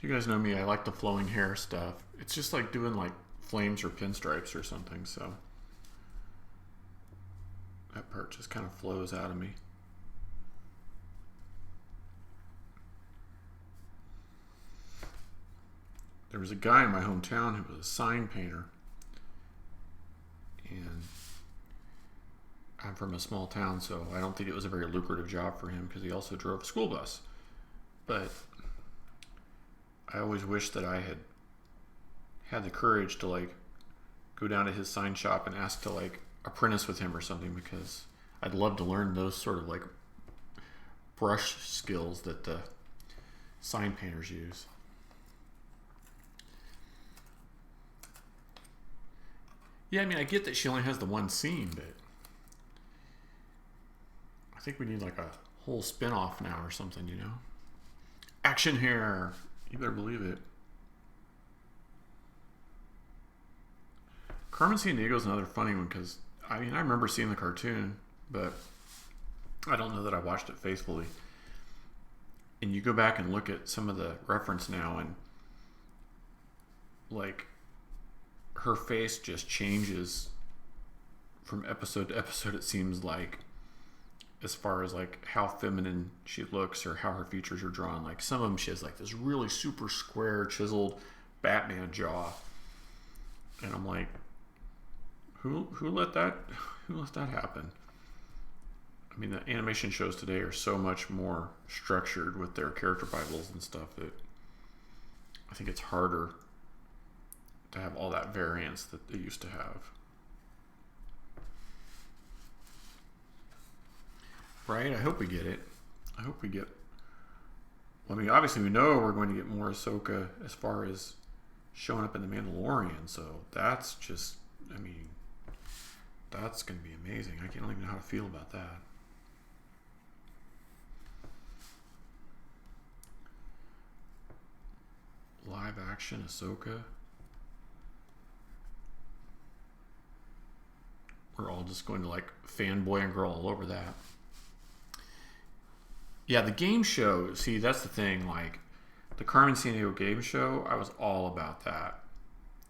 So you guys know me, I like the flowing hair stuff. It's just like doing like flames or pinstripes or something, so that part just kind of flows out of me. There was a guy in my hometown who was a sign painter, and I'm from a small town, so I don't think it was a very lucrative job for him because he also drove a school bus. But I always wished that I had the courage to like go down to his sign shop and ask to like apprentice with him or something, because I'd love to learn those sort of like brush skills that the sign painters use. Yeah, I mean, I get that she only has the one scene, but I think we need like a whole spin-off now or something, you know? Action here! You better believe it. Carmen Sandiego is another funny one because, I mean, I remember seeing the cartoon, but I don't know that I watched it faithfully. And you go back and look at some of the reference now, and like her face just changes from episode to episode, it seems like, as far as like how feminine she looks or how her features are drawn. Like some of them she has like this really super square chiseled Batman jaw, and I'm like, who let that happen? I mean, the animation shows today are so much more structured with their character bibles and stuff that I think it's harder to have all that variance that they used to have. Right? I hope we get it. I hope we get... Well, I mean, obviously we know we're going to get more Ahsoka as far as showing up in The Mandalorian, so that's just... I mean, that's going to be amazing. I don't even know how to feel about that. Live action Ahsoka. We're all just going to like fanboy and girl all over that. Yeah, the game show, see, that's the thing. Like, the Carmen Sandiego game show, I was all about that.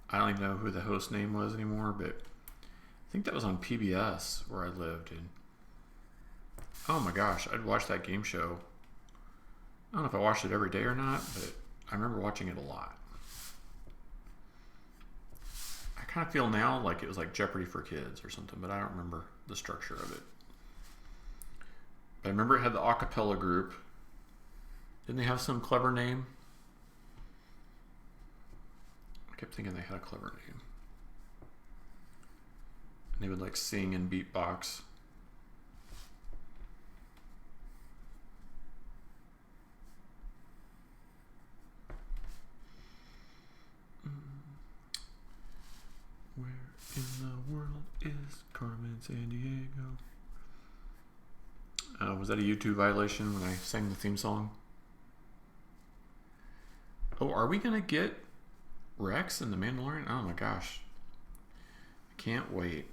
I don't even know who the host name was anymore, but I think that was on PBS where I lived. And oh my gosh, I'd watch that game show. I don't know if I watched it every day or not, but I remember watching it a lot. I kind of feel now like it was like Jeopardy for kids or something, but I don't remember the structure of it. But I remember it had the a cappella group. Didn't they have some clever name? I kept thinking they had a clever name. And they would like sing and beatbox. Where in the world is Carmen Sandiego? Was that a YouTube violation when I sang the theme song? Oh, are we going to get Rex in The Mandalorian? Oh my gosh. I can't wait.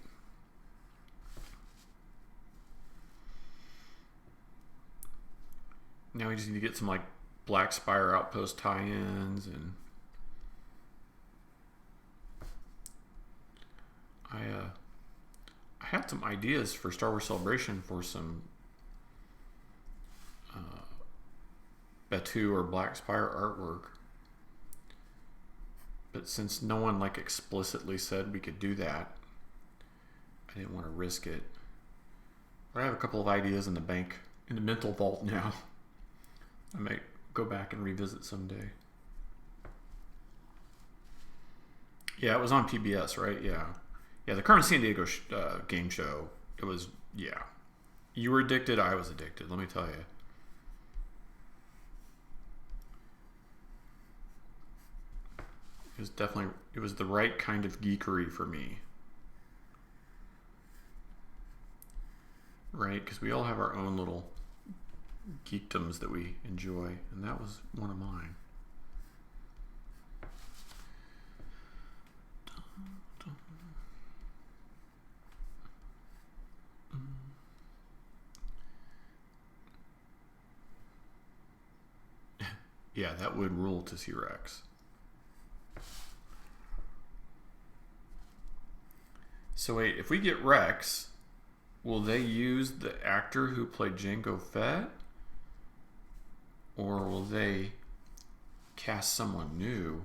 Now we just need to get some like Black Spire Outpost tie-ins, and I had some ideas for Star Wars Celebration for some Batu or Black Spire artwork, but since no one like explicitly said we could do that, I didn't want to risk it. But I have a couple of ideas in the bank, in the mental vault now. I might go back and revisit someday. Yeah, it was on PBS, right? Yeah, the Carmen Sandiego game show. It was, yeah. You were addicted, I was addicted, let me tell you. It was the right kind of geekery for me. Right? Because we all have our own little geekdoms that we enjoy, and that was one of mine. Yeah, that would rule to see Rex. So wait, if we get Rex, will they use the actor who played Jango Fett? Or will they cast someone new?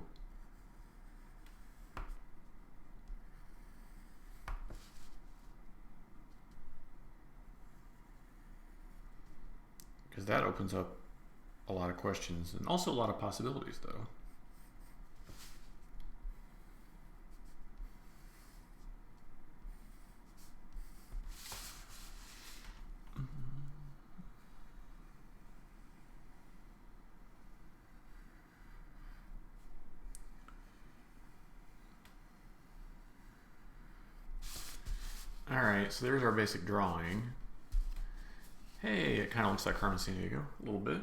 Because that opens up a lot of questions and also a lot of possibilities, though. All right, so there's our basic drawing. Hey, it kind of looks like Carmen Sandiego a little bit.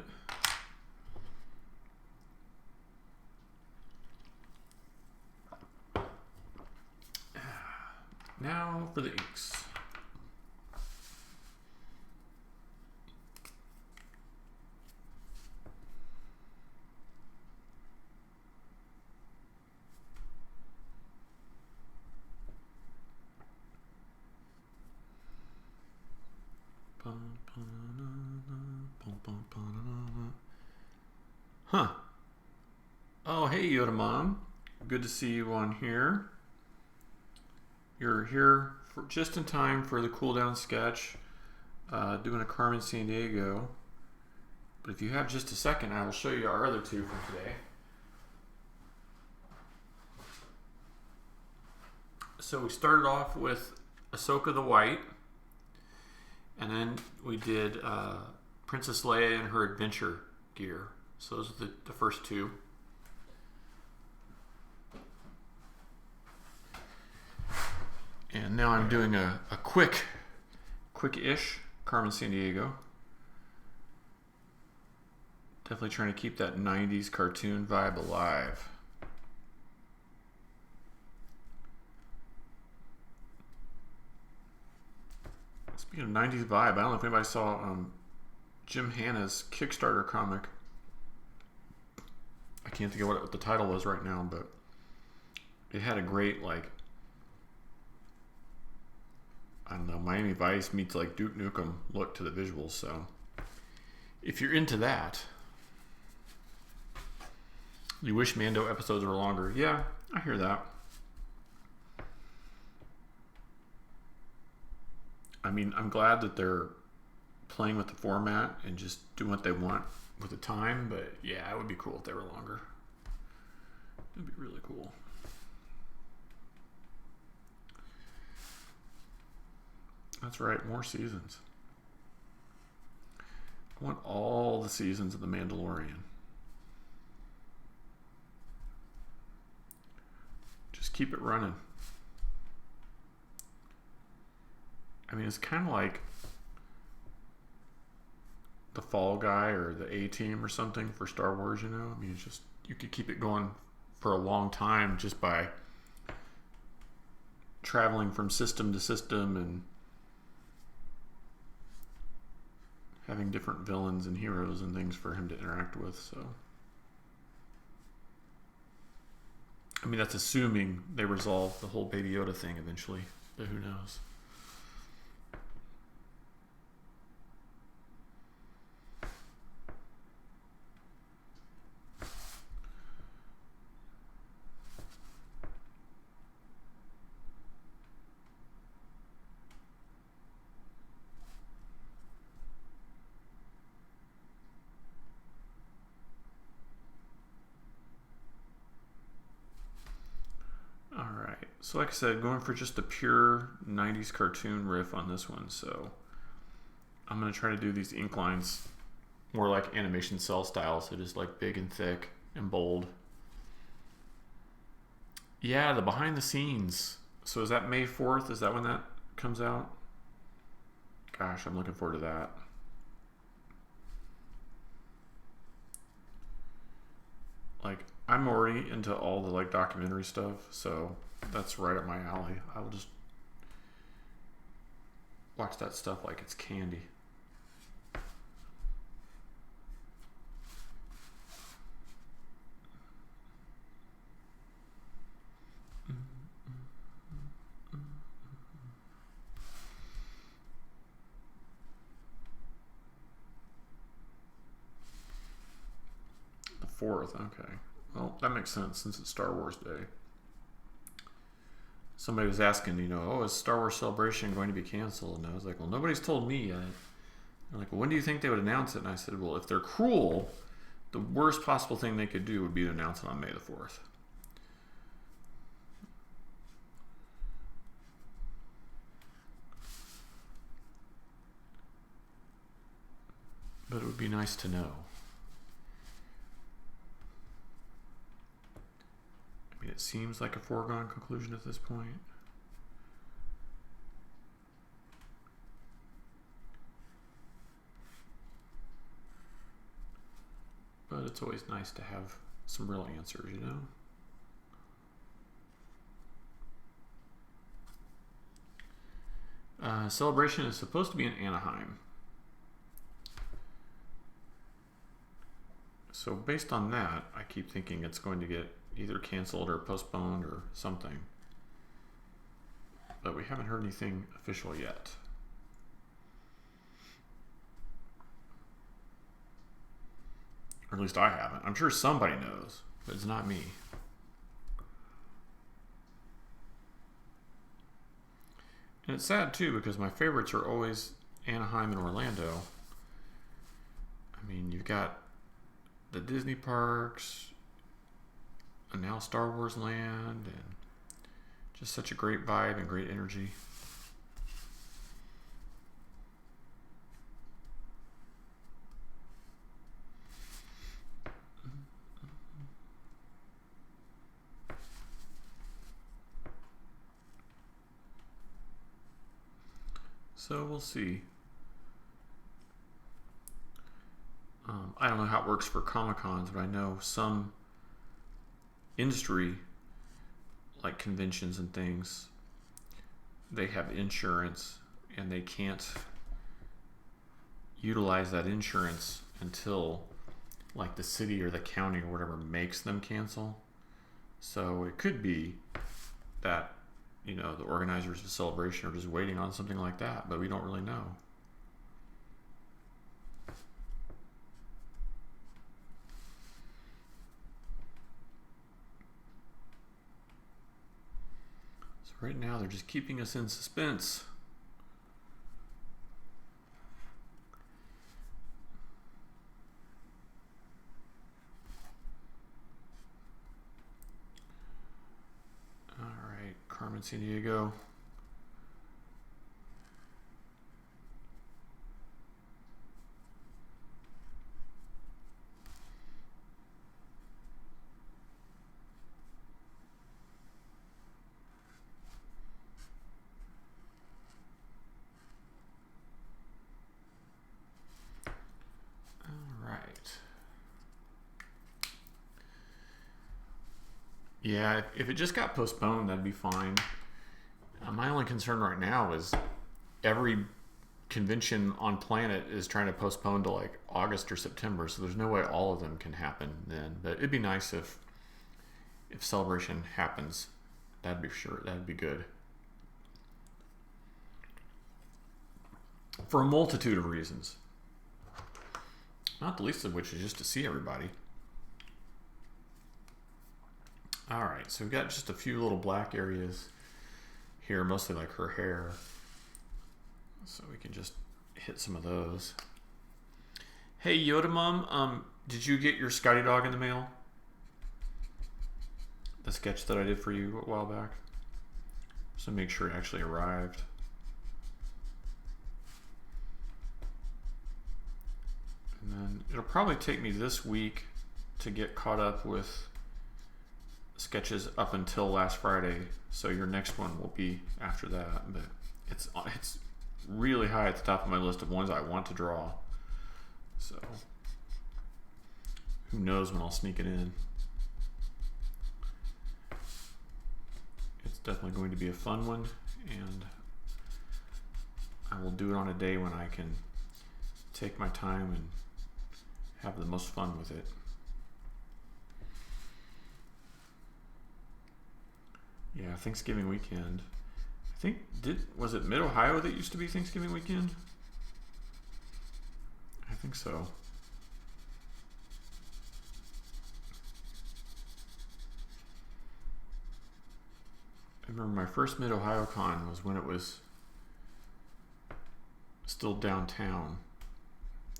Now for the inks. Huh. Oh, hey, Yoda Mom. Good to see you on here. You're here for just in time for the cool down sketch, doing a Carmen Sandiego. But if you have just a second, I will show you our other two from today. So we started off with Ahsoka the White, and then we did Princess Leia and her adventure gear. So those are the first two. And now I'm doing a quick-ish Carmen Sandiego. Definitely trying to keep that 90s cartoon vibe alive. Speaking of 90s vibe, I don't know if anybody saw Jim Hanna's Kickstarter comic. I can't think of what the title was right now, but it had a great, like, I don't know, Miami Vice meets like Duke Nukem look to the visuals. So if you're into that, you wish Mando episodes were longer. Yeah, I hear that. I mean, I'm glad that they're playing with the format and just doing what they want with the time, but yeah, it would be cool if they were longer. It'd be really cool. That's right, more seasons. I want all the seasons of The Mandalorian. Just keep it running. I mean, it's kind of like the Fall Guy or the A-Team or something for Star Wars, you know? I mean, it's just, you could keep it going for a long time just by traveling from system to system and having different villains and heroes and things for him to interact with. So, I mean, that's assuming they resolve the whole Baby Yoda thing eventually, but who knows? So like I said, going for just a pure 90s cartoon riff on this one. So I'm going to try to do these ink lines more like animation cell style. So just like big and thick and bold. Yeah, the behind the scenes. So is that May 4th? Is that when that comes out? Gosh, I'm looking forward to that. Like, I'm already into all the like documentary stuff, so that's right up my alley. I'll just watch that stuff like it's candy. 4th. Okay. Well, that makes sense since it's Star Wars Day. Somebody was asking, is Star Wars Celebration going to be canceled? And I was like, well, nobody's told me yet. They're like, well, when do you think they would announce it? And I said, well, if they're cruel, the worst possible thing they could do would be to announce it on May the 4th. But it would be nice to know. I mean, it seems like a foregone conclusion at this point. But it's always nice to have some real answers, Celebration is supposed to be in Anaheim. So based on that, I keep thinking it's going to get either canceled or postponed or something. But we haven't heard anything official yet. Or at least I haven't. I'm sure somebody knows, but it's not me. And it's sad too because my favorites are always Anaheim and Orlando. I mean, you've got the Disney parks, and now Star Wars Land, and just such a great vibe and great energy. So we'll see. I don't know how it works for Comic-Cons, but I know some industry, like conventions and things, they have insurance and they can't utilize that insurance until like the city or the county or whatever makes them cancel. So it could be that, the organizers of the celebration are just waiting on something like that, but we don't really know. Right now, they're just keeping us in suspense. All right, Carmen Sandiego. Yeah, if it just got postponed, that'd be fine. My only concern right now is every convention on planet is trying to postpone to like August or September, so there's no way all of them can happen then. But it'd be nice if Celebration happens. That'd be good. For a multitude of reasons. Not the least of which is just to see everybody. All right, so we've got just a few little black areas here, mostly like her hair. So we can just hit some of those. Hey, Yoda Mom, did you get your Scotty dog in the mail? The sketch that I did for you a while back. So make sure it actually arrived. And then it'll probably take me this week to get caught up with sketches up until last Friday, so your next one will be after that, but it's really high at the top of my list of ones I want to draw, so who knows when I'll sneak it in. It's definitely going to be a fun one, and I will do it on a day when I can take my time and have the most fun with it. Yeah, Thanksgiving weekend. I think, was it Mid-Ohio that used to be Thanksgiving weekend? I think so. remember my first Mid-Ohio Con was when it was still downtown.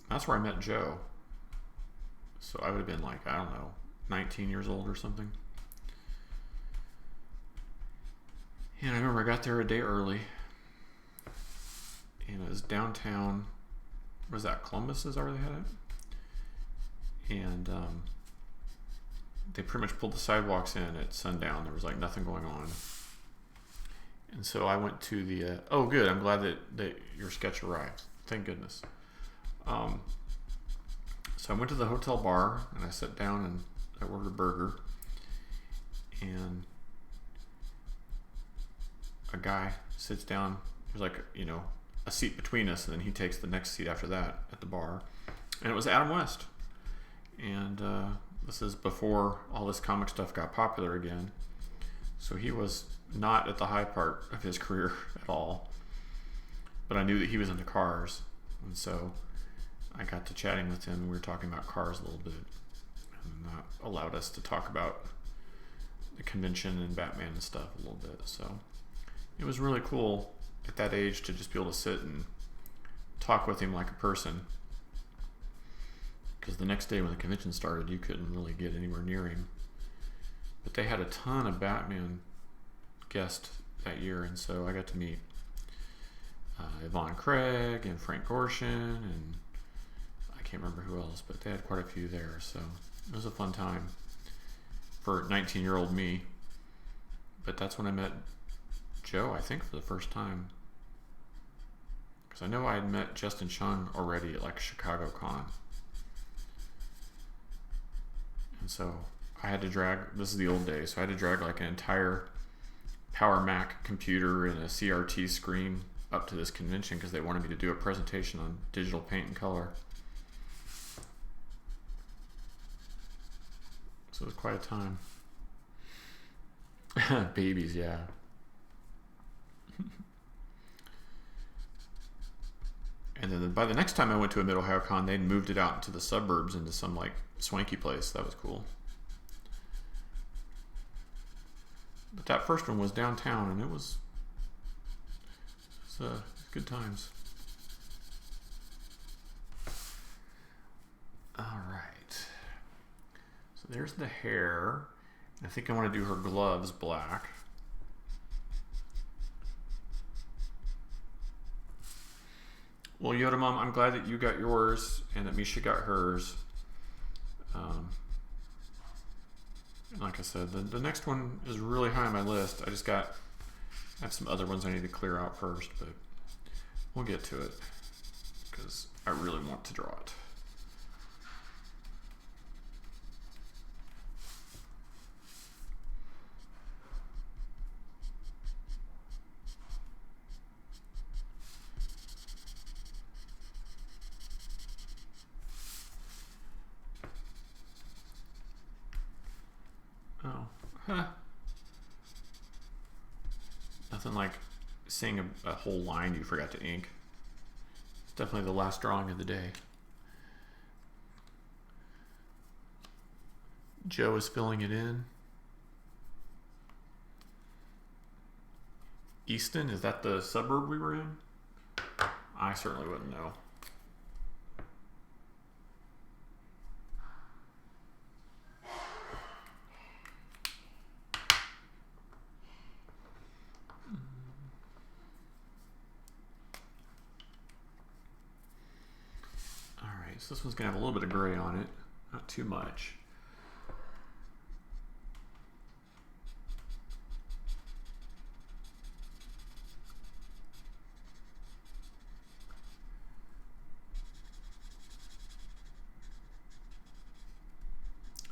That's where I met Joe. So I would have been like, I don't know, 19 years old or something. And I remember I got there a day early. And it was downtown. Was that Columbus? Is that where they had it? And they pretty much pulled the sidewalks in at sundown. There was like nothing going on. And so I went to the, oh good, I'm glad that your sketch arrived. Thank goodness. So I went to the hotel bar and I sat down and I ordered a burger. And a guy sits down, there's like, you know, a seat between us, and then he takes the next seat after that at the bar. And it was Adam West. And this is before all this comic stuff got popular again. So he was not at the high part of his career at all. But I knew that he was into cars. And so I got to chatting with him. We were talking about cars a little bit. And that allowed us to talk about the convention and Batman and stuff a little bit. So it was really cool at that age to just be able to sit and talk with him like a person. Because the next day when the convention started, you couldn't really get anywhere near him. But they had a ton of Batman guests that year, and so I got to meet Yvonne Craig and Frank Gorshin, and I can't remember who else, but they had quite a few there. So it was a fun time for 19-year-old me. But that's when I met Joe, I think, for the first time. Because I know I had met Justin Chung already at like Chicago Con. And so I had to drag, this is the old days, so I had to drag like an entire Power Mac computer and a CRT screen up to this convention because they wanted me to do a presentation on digital paint and color. So it was quite a time. Babies, yeah. And then by the next time I went to a Mid-Ohio Con, they'd moved it out into the suburbs into some like swanky place. That was cool. But that first one was downtown, and it was good times. All right. So there's the hair. I think I want to do her gloves black. Well, Yoda Mom, I'm glad that you got yours and that Misha got hers. Like I said, the next one is really high on my list. I have some other ones I need to clear out first, but we'll get to it because I really want to draw it. Oh, huh. Nothing like seeing a whole line you forgot to ink. It's definitely the last drawing of the day. Joe is filling it in. Easton, is that the suburb we were in? I certainly wouldn't know. So this one's going to have a little bit of gray on it, not too much.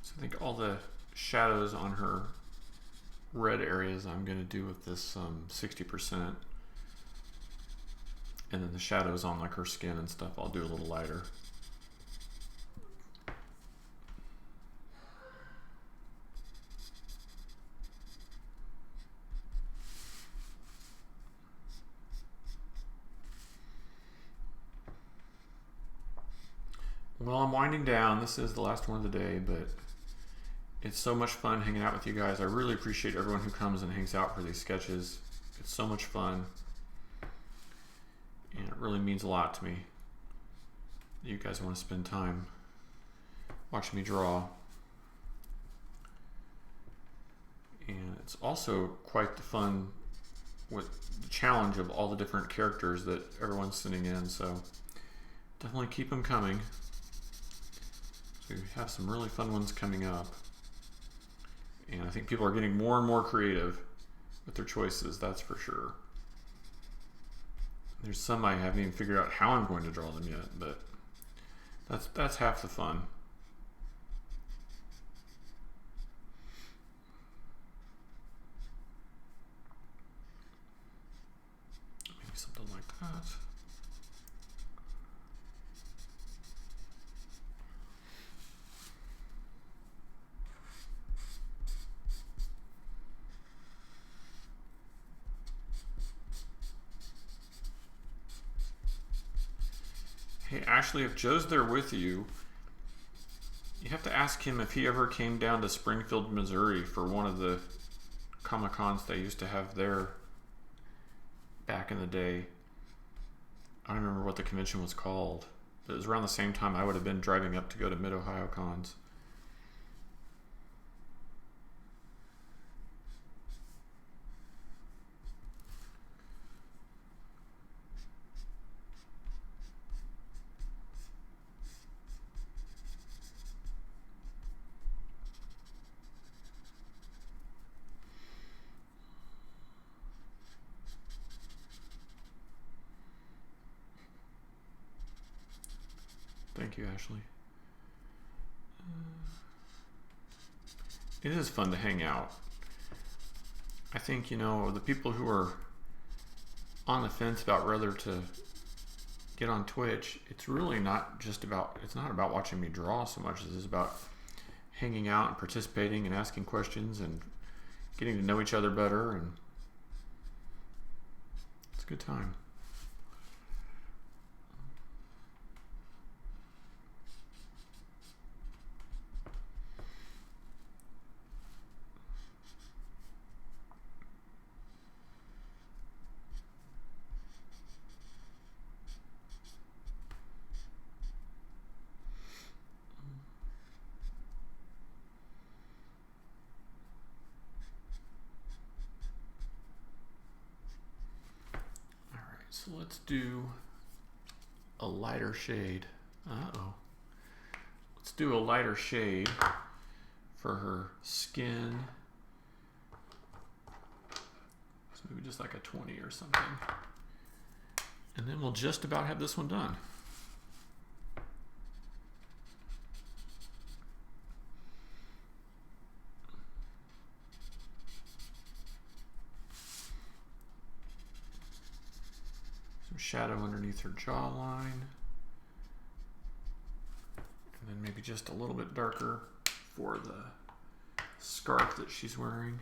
So I think all the shadows on her red areas I'm going to do with this 60%. And then the shadows on like her skin and stuff I'll do a little lighter. Well, I'm winding down. This is the last one of the day, but It's so much fun hanging out with you guys. I really appreciate everyone who comes and hangs out for these sketches. It's so much fun. And it really means a lot to me. You guys want to spend time watching me draw. And it's also quite the fun with the challenge of all the different characters that everyone's sending in. So definitely keep them coming. So we have some really fun ones coming up. And I think people are getting more and more creative with their choices, that's for sure. There's some I haven't even figured out how I'm going to draw them yet, but that's half the fun. Maybe something like that. Hey, Ashley, if Joe's there with you, you have to ask him if he ever came down to Springfield, Missouri for one of the Comic-Cons they used to have there back in the day. I don't remember what the convention was called, but it was around the same time I would have been driving up to go to Mid-Ohio Cons. Thank you, Ashley. It is fun to hang out. I think, you know, the people who are on the fence about whether to get on Twitch, it's really not just about, it's not about watching me draw so much as it is about hanging out and participating and asking questions and getting to know each other better, and it's a good time. So let's do a lighter shade. Let's do a lighter shade for her skin. So maybe just like a 20 or something. And then we'll just about have this one done. Shadow underneath her jawline, and then maybe just a little bit darker for the scarf that she's wearing.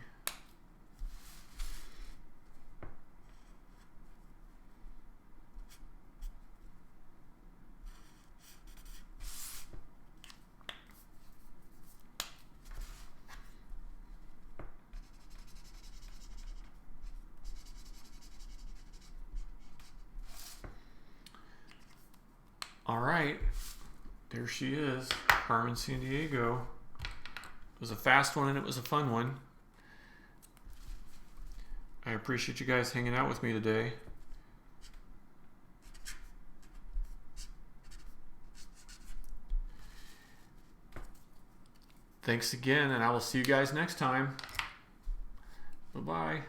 All right, there she is, Carmen Sandiego. It was a fast one and it was a fun one. I appreciate you guys hanging out with me today. Thanks again, and I will see you guys next time. Bye-bye.